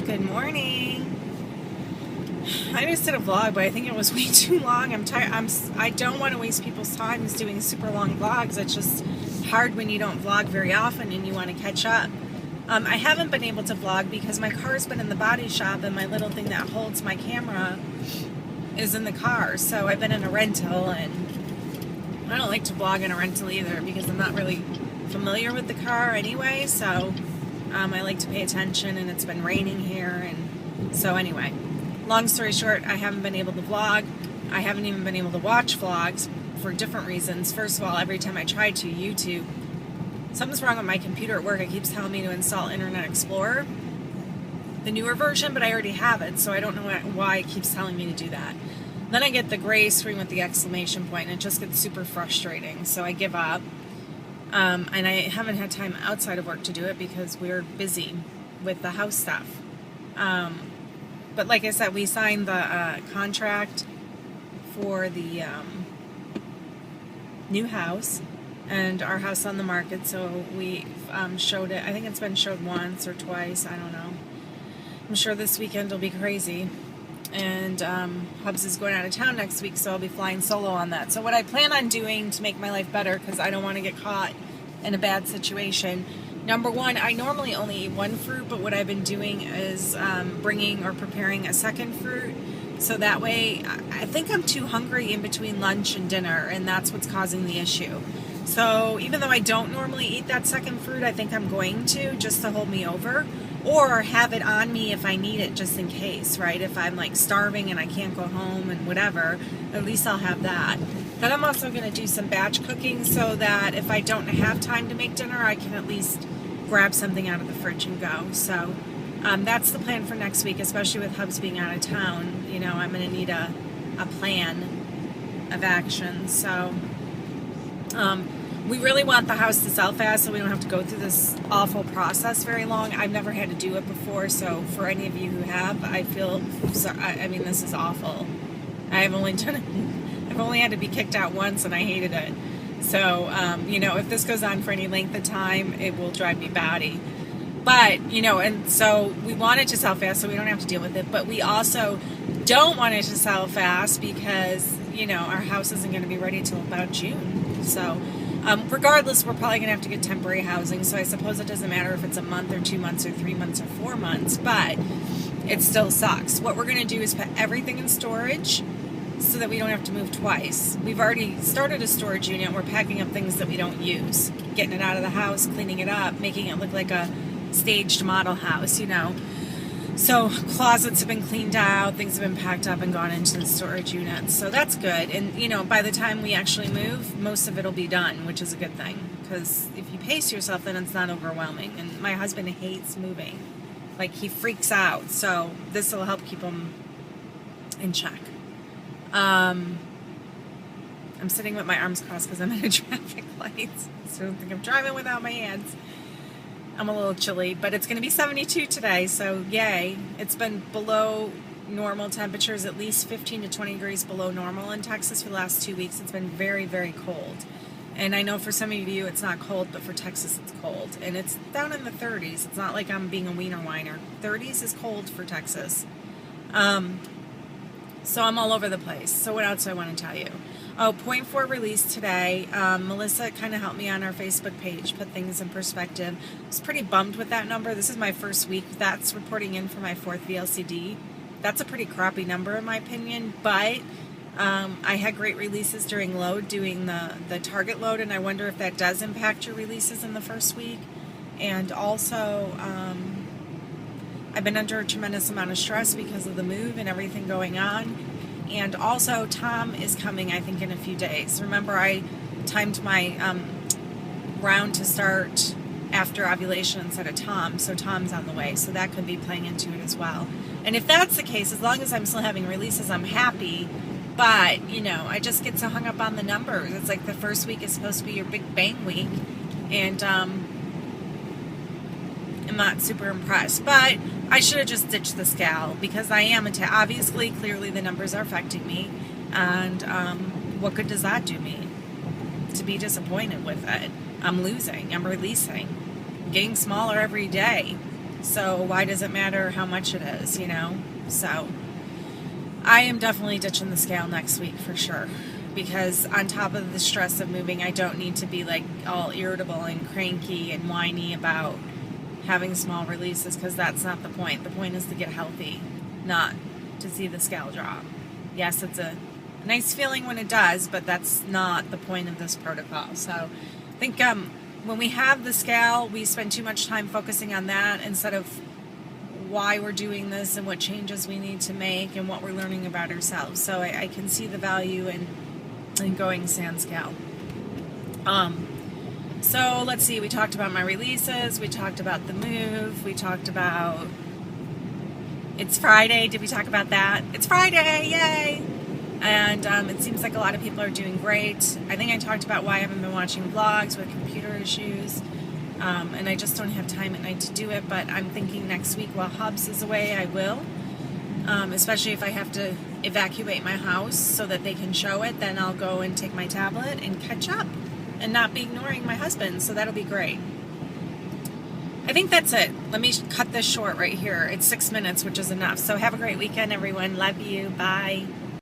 Good morning. I just did a vlog, but I think it was way too long. I'm tired. I don't want to waste people's time doing super long vlogs. It's just hard when you don't vlog very often and you want to catch up. I haven't been able to vlog because my car's been in the body shop and my little thing that holds my camera is in the car. So I've been in a rental, and I don't like to vlog in a rental either because I'm not really familiar with the car anyway. So I like to pay attention, and it's been raining here, and so anyway, long story short, I haven't been able to vlog. I haven't even been able to watch vlogs for different reasons. First of all, every time I try to YouTube, something's wrong with my computer at work. It keeps telling me to install Internet Explorer, the newer version, but I already have it, so I don't know why it keeps telling me to do that. Then I get the gray screen with the exclamation point, and it just gets super frustrating, so I give up. And I haven't had time outside of work to do it because we're busy with the house stuff. But like I said, we signed the contract for the new house and our house on the market. So we showed it. I think it's been showed once or twice. I don't know. I'm sure this weekend will be crazy. And Hubs is going out of town next week, so I'll be flying solo on that. So what I plan on doing to make my life better, because I don't want to get caught in a bad situation, number one, I normally only eat one fruit, but what I've been doing is bringing or preparing a second fruit, so that way I think I'm too hungry in between lunch and dinner, and that's what's causing the issue. So even though I don't normally eat that second fruit, I think I'm going to, just to hold me over, or have it on me if I need it, just in case, right? If I'm like starving and I can't go home and whatever, at least I'll have that. Then I'm also going to do some batch cooking so that if I don't have time to make dinner, I can at least grab something out of the fridge and go. So that's the plan for next week, especially with Hubs being out of town. You know, I'm going to need a plan of action. So we really want the house to sell fast so we don't have to go through this awful process very long. I've never had to do it before, so for any of you who have, I feel sorry. I mean, this is awful. I've only had to be kicked out once, and I hated it. So, you know, if this goes on for any length of time, it will drive me batty. But, you know, and so we want it to sell fast so we don't have to deal with it, but we also don't want it to sell fast because, you know, our house isn't going to be ready till about June. So regardless, we're probably going to have to get temporary housing, so I suppose it doesn't matter if it's a month or 2 months or 3 months or 4 months, but it still sucks. What we're going to do is put everything in storage so that we don't have to move twice. We've already started a storage unit. We're packing up things that we don't use, getting it out of the house, cleaning it up, making it look like a staged model house, you know. So closets have been cleaned out, things have been packed up and gone into the storage units. So that's good. And, you know, by the time we actually move, most of it will be done, which is a good thing. Because if you pace yourself, then it's not overwhelming. And my husband hates moving. Like, he freaks out. So this will help keep him in check. I'm sitting with my arms crossed because I'm in a traffic light. So I don't think I'm driving without my hands. I'm a little chilly, but it's going to be 72 today, so yay. It's been below normal temperatures, at least 15 to 20 degrees below normal in Texas for the last 2 weeks. It's been very, very cold. And I know for some of you it's not cold, but for Texas it's cold. And it's down in the 30s. It's not like I'm being a wiener whiner. 30s is cold for Texas. So I'm all over the place. So what else do I want to tell you? Oh, point 4 release today. Melissa kind of helped me on our Facebook page, put things in perspective. I was pretty bummed with that number. This is my first week. That's reporting in for my 4th VLCD. That's a pretty crappy number in my opinion, but I had great releases during load, doing the target load, and I wonder if that does impact your releases in the first week. And also, I've been under a tremendous amount of stress because of the move and everything going on. And also, Tom is coming, I think, in a few days. Remember, I timed my round to start after ovulation instead of Tom, so Tom's on the way. So that could be playing into it as well. And if that's the case, as long as I'm still having releases, I'm happy. But, you know, I just get so hung up on the numbers. It's like the first week is supposed to be your big bang week. And I'm not super impressed. But I should have just ditched the scale because I am obviously, clearly the numbers are affecting me, and what good does that do me? To be disappointed with it. I'm losing, I'm releasing, I'm getting smaller every day. So why does it matter how much it is, you know? So I am definitely ditching the scale next week for sure. Because on top of the stress of moving, I don't need to be like all irritable and cranky and whiny about having small releases, because that's not the point. The point is to get healthy, not to see the scale drop. Yes, it's a nice feeling when it does, but that's not the point of this protocol. So I think when we have the scale, we spend too much time focusing on that instead of why we're doing this and what changes we need to make and what we're learning about ourselves. So I can see the value in going sans scale. So let's see, we talked about my releases, we talked about the move, we talked about it's Friday. Did we talk about that? It's Friday, yay! And it seems like a lot of people are doing great. I think I talked about why I haven't been watching vlogs with computer issues, and I just don't have time at night to do it, but I'm thinking next week while Hubs is away, I will. Especially if I have to evacuate my house so that they can show it, then I'll go and take my tablet and catch up and not be ignoring my husband, so that'll be great. I think that's it. Let me cut this short right here. It's 6 minutes, which is enough. So have a great weekend, everyone. Love you. Bye.